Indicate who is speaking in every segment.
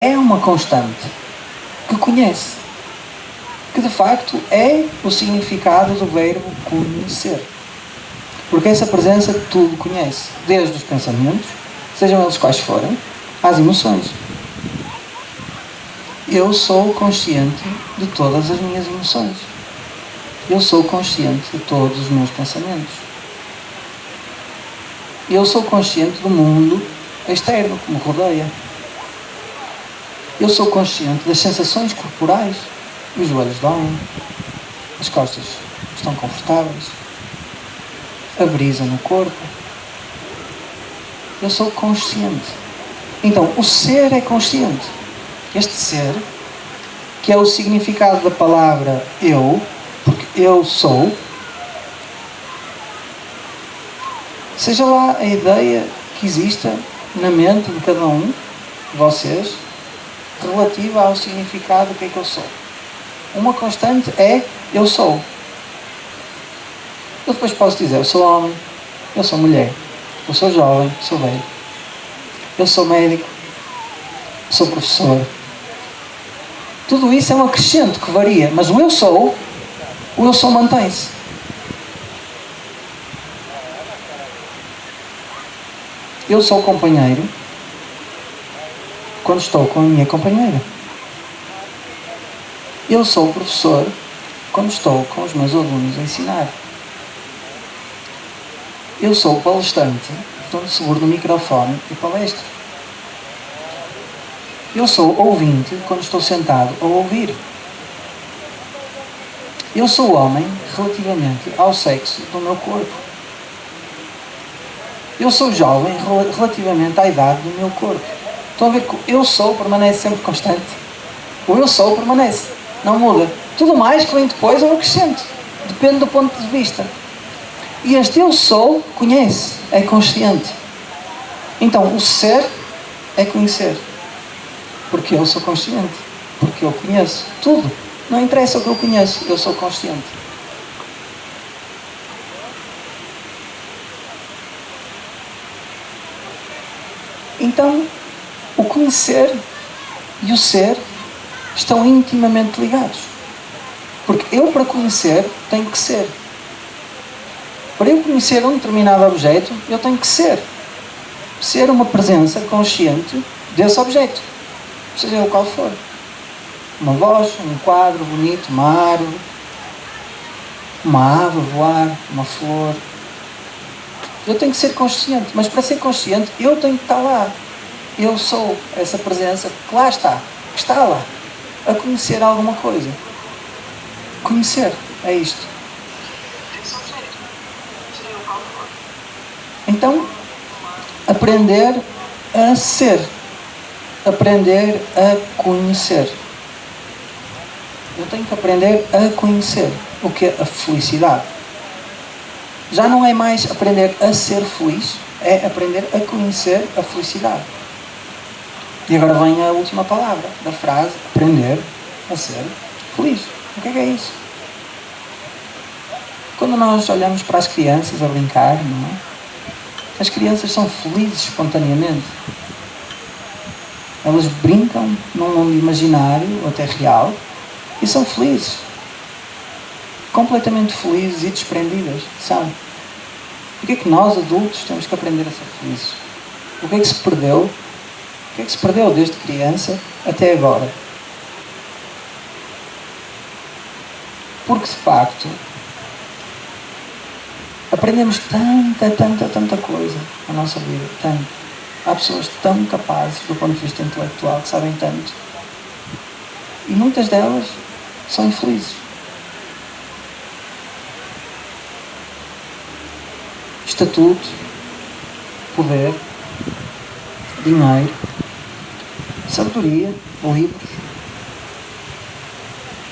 Speaker 1: é uma constante que conhece, que de facto é o significado do verbo conhecer. Porque essa presença tudo conhece, desde os pensamentos, sejam eles quais forem, às emoções. Eu sou consciente de todas as minhas emoções. Eu sou consciente de todos os meus pensamentos. Eu sou consciente do mundo externo que me rodeia. Eu sou consciente das sensações corporais. Os joelhos doem, as costas estão confortáveis, a brisa no corpo. Eu sou consciente. Então, o ser é consciente. Este ser, que é o significado da palavra eu, porque eu sou, seja lá a ideia que exista na mente de cada um de vocês, relativa ao significado do que é que eu sou. Uma constante é eu sou. Eu depois posso dizer eu sou homem, eu sou mulher, eu sou jovem, sou velho, eu sou médico, eu sou professor. Tudo isso é um acrescento que varia, mas o eu sou mantém-se. Eu sou companheiro quando estou com a minha companheira. Eu sou professor quando estou com os meus alunos a ensinar. Eu sou palestrante quando seguro no microfone e palestro. Eu sou ouvinte quando estou sentado a ouvir. Eu sou homem relativamente ao sexo do meu corpo. Eu sou jovem relativamente à idade do meu corpo. Estão a ver que o eu sou permanece sempre constante. O eu sou permanece, não muda. Tudo mais que vem depois é um acrescento. Depende do ponto de vista. E este eu sou conhece, é consciente. Então, o ser é conhecer. Porque eu sou consciente. Porque eu conheço tudo. Não interessa o que eu conheço, eu sou consciente. Então, o conhecer e o ser estão intimamente ligados. Porque eu, para conhecer, tenho que ser. Para eu conhecer um determinado objeto, eu tenho que ser. Ser uma presença consciente desse objeto. Seja ele qual for. Uma voz, um quadro bonito, uma árvore, uma ave a voar, uma flor. Eu tenho que ser consciente, mas para ser consciente eu tenho que estar lá. Eu sou essa presença que lá está, que está lá, a conhecer alguma coisa. Conhecer é isto. Então, aprender a ser, aprender a conhecer. Eu tenho que aprender a conhecer o que é a felicidade. Já não é mais aprender a ser feliz, é aprender a conhecer a felicidade. E agora vem a última palavra da frase, aprender a ser feliz. O que é isso? Quando nós olhamos para as crianças a brincar, não é? As crianças são felizes espontaneamente. Elas brincam num mundo imaginário, ou até real, e são felizes. Completamente felizes e desprendidas, são. O que é que nós, adultos, temos que aprender a ser felizes? O que é que se perdeu? O que é que se perdeu desde criança até agora? Porque, de facto, aprendemos tanta coisa na nossa vida, tanto. Há pessoas tão capazes do ponto de vista intelectual, que sabem tanto. E muitas delas são infelizes. Estatuto, poder, dinheiro, sabedoria, livros,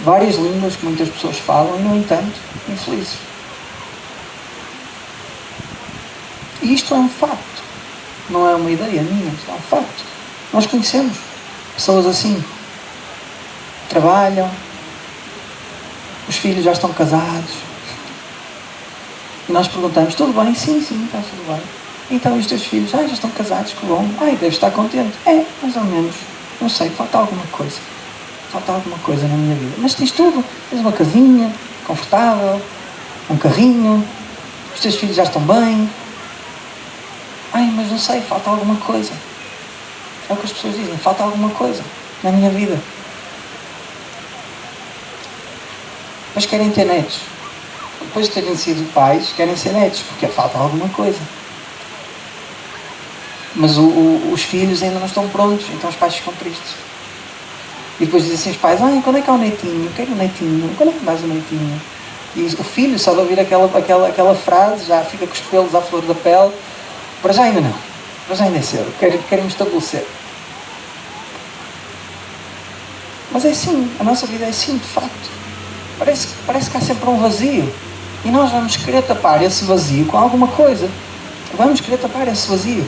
Speaker 1: várias línguas que muitas pessoas falam e, no entanto, infelizes. E isto é um facto. Não é uma ideia minha, isto é um facto. Nós conhecemos pessoas assim. Trabalham, os filhos já estão casados. E nós perguntamos, tudo bem? Sim, está tudo bem. Então, os teus filhos, já estão casados, que bom. Deve estar contente. É, mais ou menos. Eu sei, falta alguma coisa. Falta alguma coisa na minha vida. Mas tens tudo. Tens uma casinha confortável, um carrinho, os teus filhos já estão bem. Ai, mas não sei, falta alguma coisa. É o que as pessoas dizem, falta alguma coisa na minha vida. Mas querem ter netos. Depois de terem sido pais, querem ser netos, porque falta alguma coisa. Mas os filhos ainda não estão prontos, então os pais ficam tristes. E depois dizem assim os pais, quando é que há o netinho? Quero um netinho. Quando é que dás o netinho? E o filho, só de ouvir aquela frase, já fica com os pelos à flor da pele. Para já ainda não. Para já ainda é cedo. Quero me estabelecer. Mas é assim. A nossa vida é assim, de facto. Parece que há sempre um vazio. E nós vamos querer tapar esse vazio com alguma coisa. Vamos querer tapar esse vazio.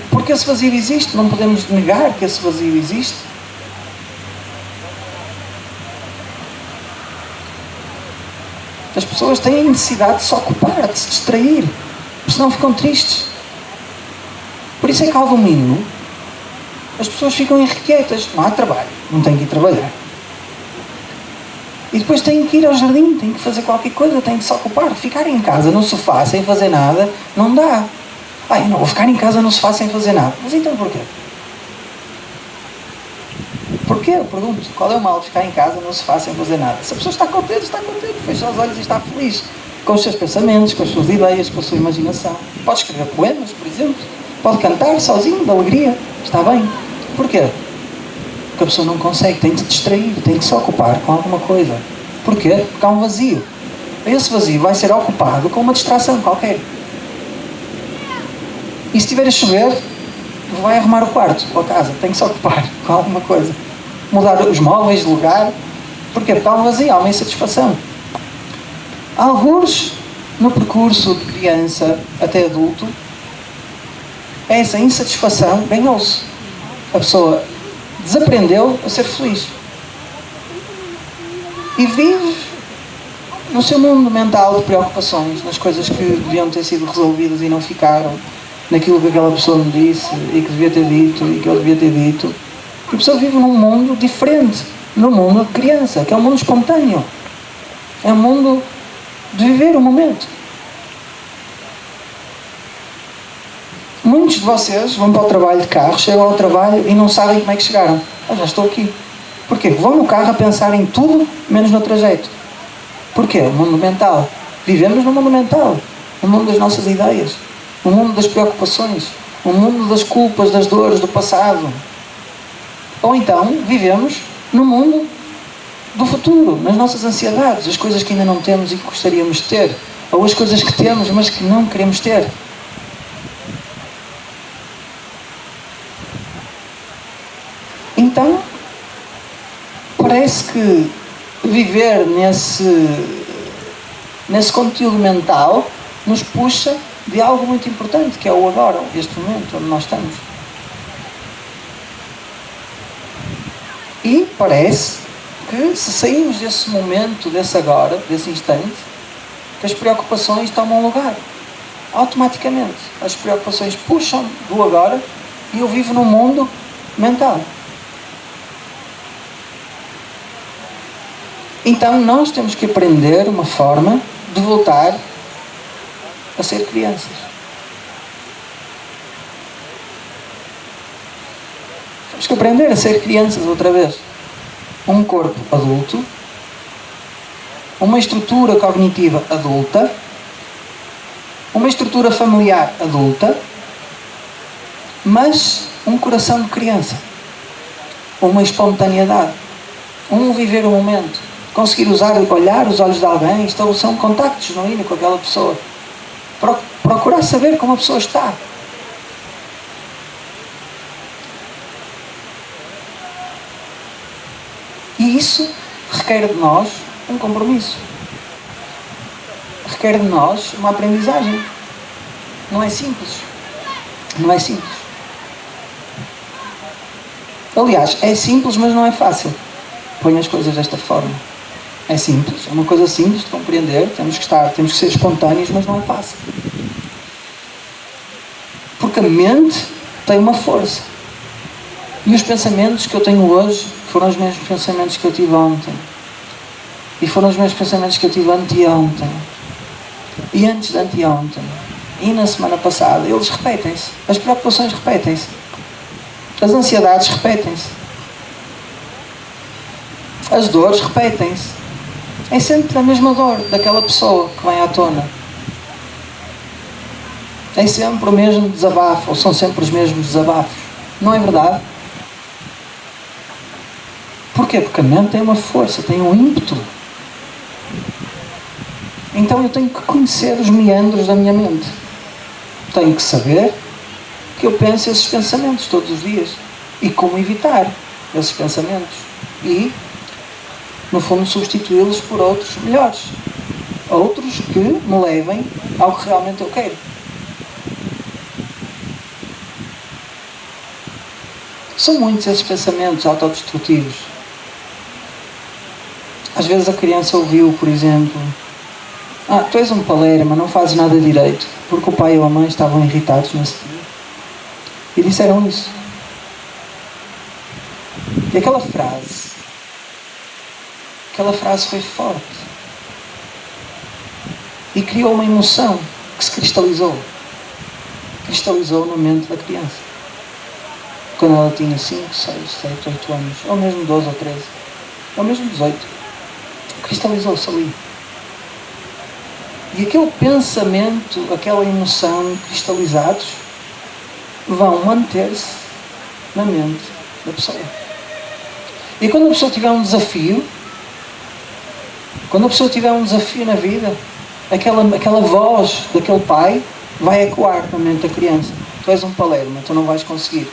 Speaker 1: Porque esse vazio existe. Não podemos negar que esse vazio existe. As pessoas têm a necessidade de se ocupar, de se distrair, porque senão ficam tristes. Por isso é que ao domingo as pessoas ficam irrequietas. Não há trabalho, não têm que ir trabalhar. E depois têm que ir ao jardim, têm que fazer qualquer coisa, têm que se ocupar. Ficar em casa no sofá sem fazer nada não dá. Eu não vou ficar em casa no sofá sem fazer nada. Mas então porquê? Porquê? Eu pergunto. Qual é o mal de ficar em casa no sofá sem fazer nada? Se a pessoa está contente, fecha os olhos e está feliz. Com os seus pensamentos, com as suas ideias, com a sua imaginação. Pode escrever poemas, por exemplo. Pode cantar sozinho, de alegria. Está bem. Porquê? Porque a pessoa não consegue, tem que se distrair, tem que se ocupar com alguma coisa. Porquê? Porque há um vazio. Esse vazio vai ser ocupado com uma distração qualquer. E se estiver a chover, vai arrumar o quarto ou a casa. Tem que se ocupar com alguma coisa. Mudar os móveis de lugar. Porquê? Porque há um vazio, há uma insatisfação. Alguns, no percurso de criança até adulto, essa insatisfação ganhou-se. A pessoa desaprendeu a ser feliz. E vive no seu mundo mental de preocupações, nas coisas que deviam ter sido resolvidas e não ficaram, naquilo que aquela pessoa me disse e que devia ter dito e que eu devia ter dito. E a pessoa vive num mundo diferente, no mundo de criança, que é um mundo espontâneo. É um mundo de viver o momento. Muitos de vocês vão para o trabalho de carro, chegam ao trabalho e não sabem como é que chegaram. Já estou aqui. Porquê? Vão no carro a pensar em tudo, menos no trajeto. Porquê? O mundo mental. Vivemos no mundo mental. No mundo das nossas ideias. No mundo das preocupações. No mundo das culpas, das dores do passado. Ou então, vivemos no mundo do futuro, nas nossas ansiedades, as coisas que ainda não temos e que gostaríamos de ter. Ou as coisas que temos, mas que não queremos ter. Então, parece que viver nesse conteúdo mental nos puxa de algo muito importante, que é o agora, este momento onde nós estamos. E parece que se sairmos desse momento, desse agora, desse instante, que as preocupações tomam lugar. Automaticamente. As preocupações puxam do agora e eu vivo num mundo mental. Então nós temos que aprender uma forma de voltar a ser crianças. Temos que aprender a ser crianças outra vez. Um corpo adulto, uma estrutura cognitiva adulta, uma estrutura familiar adulta, mas um coração de criança, uma espontaneidade, um viver o momento, conseguir olhar os olhos de alguém, estabelecer um contacto genuíno com aquela pessoa, procurar saber como a pessoa está. E isso requer de nós um compromisso. Requer de nós uma aprendizagem. Não é simples. Não é simples. Aliás, é simples, mas não é fácil. Põe as coisas desta forma. É simples, é uma coisa simples de compreender. Temos que ser espontâneos, mas não é fácil. Porque a mente tem uma força. E os pensamentos que eu tenho hoje foram os mesmos pensamentos que eu tive ontem. E foram os mesmos pensamentos que eu tive anteontem. E antes de anteontem. E na semana passada. Eles repetem-se. As preocupações repetem-se. As ansiedades repetem-se. As dores repetem-se. É sempre a mesma dor daquela pessoa que vem à tona. É sempre o mesmo desabafo. Ou são sempre os mesmos desabafos. Não é verdade? Porquê? Porque a mente tem uma força, tem um ímpeto. Então eu tenho que conhecer os meandros da minha mente. Tenho que saber que eu penso esses pensamentos todos os dias. E como evitar esses pensamentos. E, no fundo, substituí-los por outros melhores. Outros que me levem ao que realmente eu quero. São muitos esses pensamentos autodestrutivos. Às vezes a criança ouviu, por exemplo, tu és um palerma, não fazes nada direito, porque o pai ou a mãe estavam irritados nesse dia. E disseram isso. E aquela frase foi forte. E criou uma emoção que se cristalizou. Cristalizou na mente da criança. Quando ela tinha 5, 6, 7, 8 anos, ou mesmo 12 ou 13, ou mesmo 18. Cristalizou-se ali. E aquele pensamento, aquela emoção cristalizados vão manter-se na mente da pessoa. E quando a pessoa tiver um desafio, na vida, aquela voz daquele pai vai ecoar na mente da criança. Tu és um palerma, tu não vais conseguir.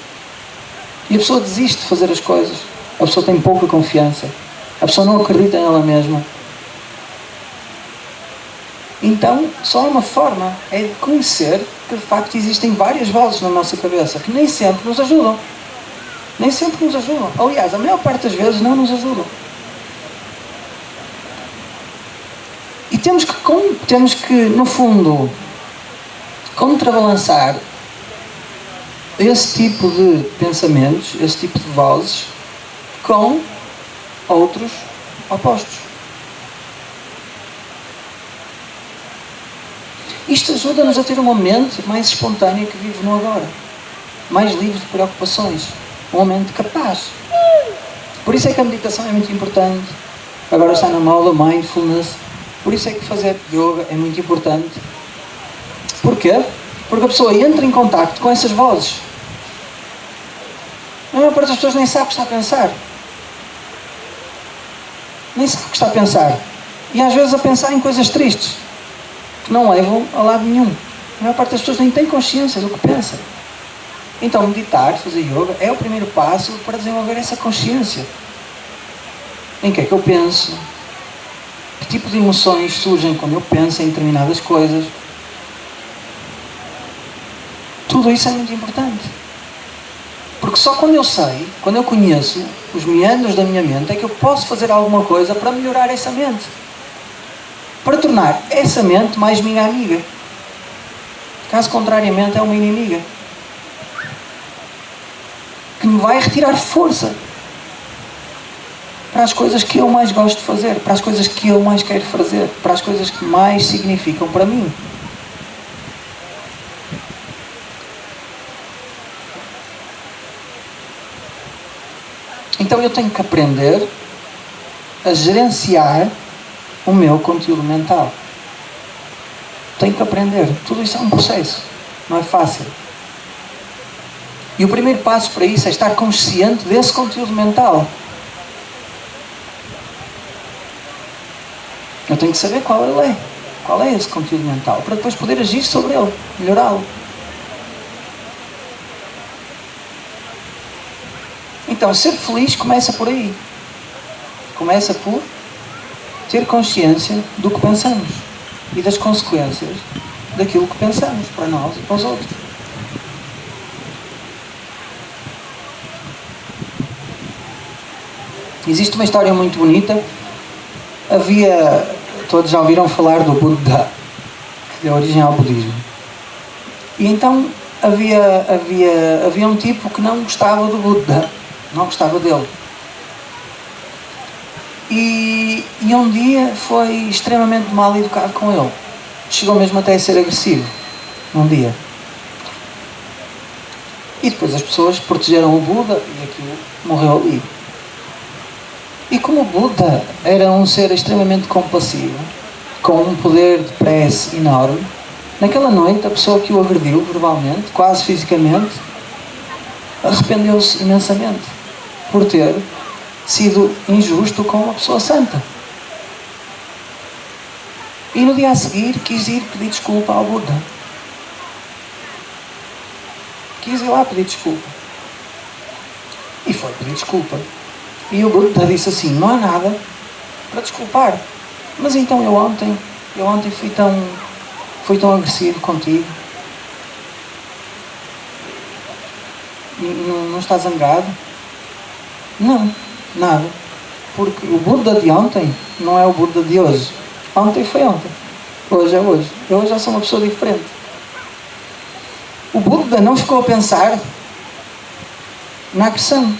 Speaker 1: E a pessoa desiste de fazer as coisas. A pessoa tem pouca confiança. A pessoa não acredita nela mesma. Então, só uma forma é de conhecer que de facto existem várias vozes na nossa cabeça que nem sempre nos ajudam. Nem sempre nos ajudam. Aliás, a maior parte das vezes não nos ajudam. E temos que, no fundo, contrabalançar esse tipo de pensamentos, esse tipo de vozes, com outros opostos. Isto ajuda-nos a ter uma mente mais espontânea que vive no agora. Mais livre de preocupações. Uma mente capaz. Por isso é que a meditação é muito importante. Agora está na moda mindfulness. Por isso é que fazer yoga é muito importante. Porquê? Porque a pessoa entra em contacto com essas vozes. A maior parte das pessoas nem sabe o que está a pensar. Nem sabe o que está a pensar. E às vezes a pensar em coisas tristes, que não levam a lado nenhum. A maior parte das pessoas nem tem consciência do que pensa. Então meditar, fazer yoga, é o primeiro passo para desenvolver essa consciência. Em que é que eu penso? Que tipo de emoções surgem quando eu penso em determinadas coisas? Tudo isso é muito importante. Porque só quando eu sei, quando eu conheço os meandros da minha mente, é que eu posso fazer alguma coisa para melhorar essa mente. Para tornar essa mente mais minha amiga. Caso contrariamente, é uma inimiga. Que me vai retirar força para as coisas que eu mais gosto de fazer, para as coisas que eu mais quero fazer, para as coisas que mais significam para mim. Então eu tenho que aprender a gerenciar o meu conteúdo mental. Tenho que aprender. Tudo isso é um processo. Não é fácil. E o primeiro passo para isso é estar consciente desse conteúdo mental. Eu tenho que saber qual ele é. Qual é esse conteúdo mental? Para depois poder agir sobre ele. Melhorá-lo. Então, ser feliz começa por aí. Começa por ter consciência do que pensamos e das consequências daquilo que pensamos para nós e para os outros. Existe uma história muito bonita. Todos já ouviram falar do Buda, que deu origem ao budismo. E então havia um tipo que não gostava do Buda, não gostava dele. E um dia foi extremamente mal educado com ele. Chegou mesmo até a ser agressivo, um dia. E depois as pessoas protegeram o Buda e aquilo morreu ali. E como o Buda era um ser extremamente compassivo, com um poder de prece enorme, naquela noite a pessoa que o agrediu verbalmente, quase fisicamente, arrependeu-se imensamente por ter sido injusto com uma pessoa santa. E no dia a seguir quis ir pedir desculpa ao Buda. Quis ir lá pedir desculpa. E foi pedir desculpa. E o Buda disse assim: não há nada para desculpar. Mas então eu ontem fui tão agressivo contigo. E não estás zangado? Não, nada. Porque o Buda de ontem não é o Buda de hoje. Ontem foi ontem. Hoje é hoje. Eu hoje já sou uma pessoa diferente. O Buda não ficou a pensar na agressão.